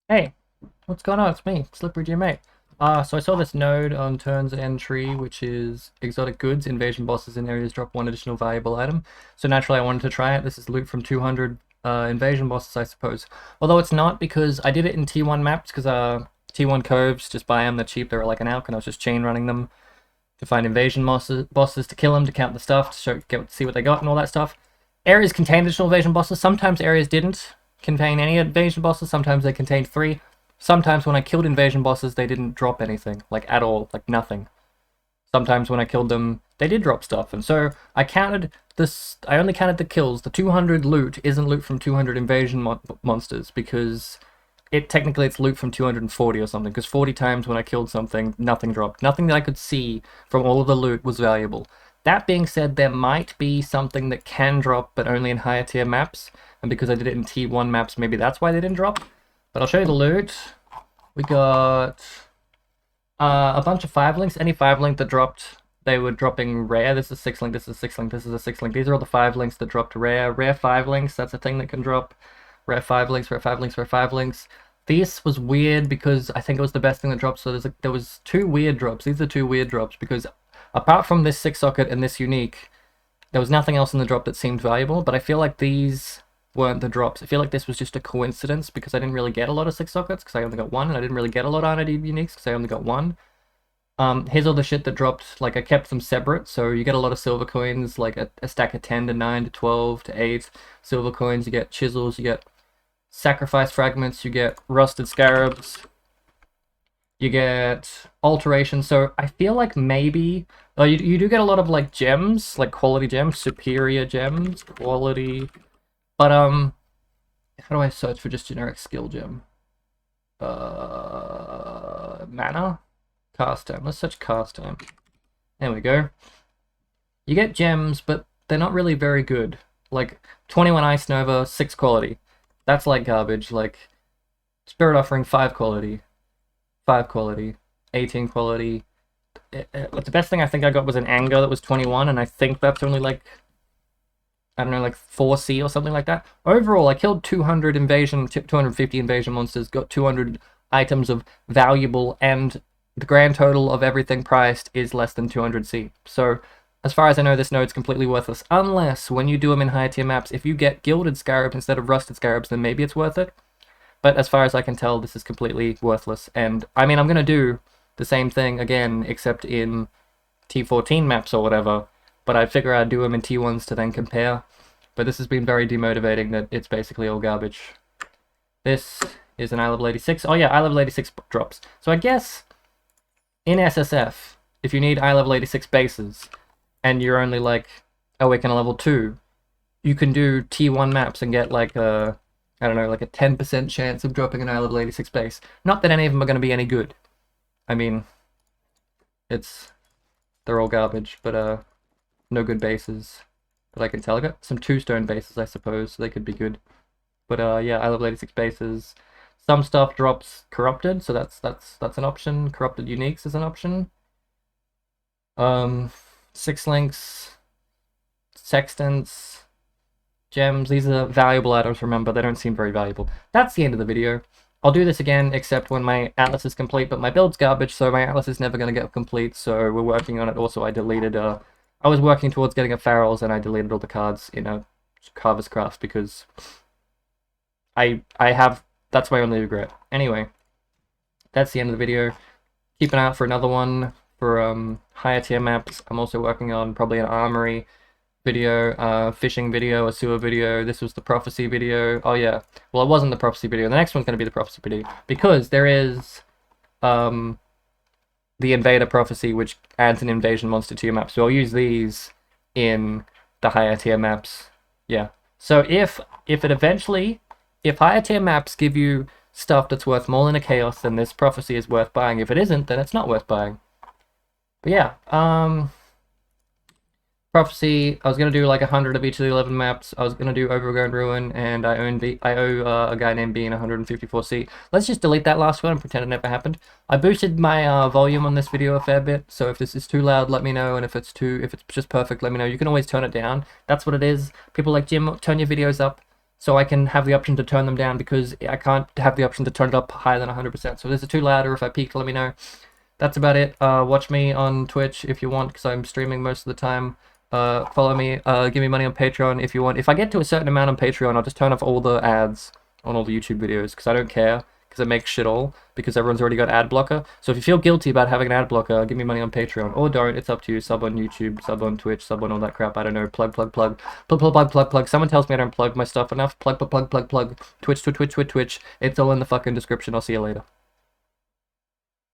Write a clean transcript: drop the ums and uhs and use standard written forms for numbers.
Hey, what's going on? It's me, Slippery G Mate. So I saw this node on Turn's End tree, which is exotic goods, invasion bosses in areas drop one additional valuable item. So naturally I wanted to try it. This is loot from 200 invasion bosses, I suppose. Although it's not, because I did it in T1 maps, because T1 coves, just buy them, they're cheap, they're like an alch, and I was just chain running them to find invasion bosses to kill them, to count the stuff, to see what they got and all that stuff. Areas contained additional invasion bosses. Sometimes areas didn't contain any invasion bosses. Sometimes they contained 3. Sometimes when I killed invasion bosses, they didn't drop anything, like at all, like nothing. Sometimes when I killed them, they did drop stuff, and so I counted this. I only counted the kills. The 200 loot isn't loot from 200 invasion monsters, because technically it's loot from 240 or something, because 40 times when I killed something, nothing dropped. Nothing that I could see from all of the loot was valuable. That being said, there might be something that can drop, but only in higher tier maps, and because I did it in T1 maps, maybe that's why they didn't drop. But I'll show you the loot. We got a bunch of 5 links. Any 5 link that dropped, they were dropping rare. This is 6 link, this is 6 link, this is a 6 link. These are all the 5 links that dropped rare. Rare 5 links, that's a thing that can drop. Rare 5 links, rare 5 links, rare 5 links. This was weird because I think it was the best thing that dropped, so there was 2 weird drops. These are 2 weird drops, because apart from this 6 socket and this unique, there was nothing else in the drop that seemed valuable, but I feel like these weren't the drops. I feel like this was just a coincidence, because I didn't really get a lot of 6 sockets, because I only got 1, and I didn't really get a lot of ID uniques, because I only got 1. Here's all the shit that dropped. Like, I kept them separate, so you get a lot of silver coins, like a stack of 10 to 9 to 12 to 8 silver coins. You get chisels, you get sacrifice fragments, you get rusted scarabs, you get alterations. So I feel like maybe you do get a lot of like gems, like quality gems, superior gems, quality. But how do I search for just generic skill gem? Mana, cast time. Let's search cast time. There we go. You get gems, but they're not really very good. Like 21 Ice Nova, 6 quality. That's like garbage. Like Spirit Offering, 5 quality. 5 quality. 18 quality. The best thing I think I got was an Anger that was 21, and I think that's only like, I don't know, like 4C or something like that. Overall, I killed 200 invasion, 250 invasion monsters, got 200 items of valuable, and the grand total of everything priced is less than 200C. So, as far as I know, this node's completely worthless, unless when you do them in higher tier maps, if you get gilded scarabs instead of rusted scarabs, then maybe it's worth it. But as far as I can tell, this is completely worthless. And I mean, I'm gonna do the same thing again, except in T14 maps or whatever. But I figure I'd do them in T1s to then compare. But this has been very demotivating that it's basically all garbage. This is an eye level 86. Oh yeah, eye level 86 drops. So I guess in SSF, if you need eye level 86 bases, and you're only like Awaken level 2, you can do T1 maps and get like a, I don't know, like a 10% chance of dropping an eye level 86 base. Not that any of them are going to be any good. I mean, they're all garbage, but no good bases that I can tell. I got some 2-stone bases, I suppose, so they could be good. But yeah, eye level 86 bases. Some stuff drops corrupted, so that's an option. Corrupted uniques is an option. 6 links, sextants, gems. These are valuable items, remember. They don't seem very valuable. That's the end of the video. I'll do this again, except when my atlas is complete, but my build's garbage, so my atlas is never going to get complete, so we're working on it. Also, I deleted, I was working towards getting a Pharaohs, and I deleted all the cards in a Carver's Craft, because that's my only regret. Anyway, that's the end of the video. Keep an eye out for another one for higher tier maps. I'm also working on probably an armory video, fishing video, a sewer video. This was the prophecy video. Oh yeah, well, it wasn't the prophecy video. The next one's going to be the prophecy video, because there is the invader prophecy, which adds an invasion monster to your map. So I'll use these in the higher tier maps. Yeah. So if higher tier maps give you stuff that's worth more than a chaos, then this prophecy is worth buying. If it isn't, then it's not worth buying. But yeah, prophecy, I was going to do like 100 of each of the 11 maps. I was going to do Overgrown Ruin, and I owe a guy named Bean 154C. Let's just delete that last one and pretend it never happened. I boosted my volume on this video a fair bit, so if this is too loud, let me know, and if it's just perfect, let me know. You can always turn it down. That's what it is. People like, Jim, turn your videos up. so I can have the option to turn them down, because I can't have the option to turn it up higher than 100%. So if this is too loud or if I peak, let me know. That's about it. Watch me on Twitch if you want, because I'm streaming most of the time. Follow me. Give me money on Patreon if you want. If I get to a certain amount on Patreon, I'll just turn off all the ads on all the YouTube videos, because I don't care, because it makes shit all, because everyone's already got ad blocker. So if you feel guilty about having an ad blocker, give me money on Patreon, or don't. It's up to you. Sub on YouTube, sub on Twitch, sub on all that crap. I don't know. Plug. Someone tells me I don't plug my stuff enough. Plug. Twitch. It's all in the fucking description. I'll see you later.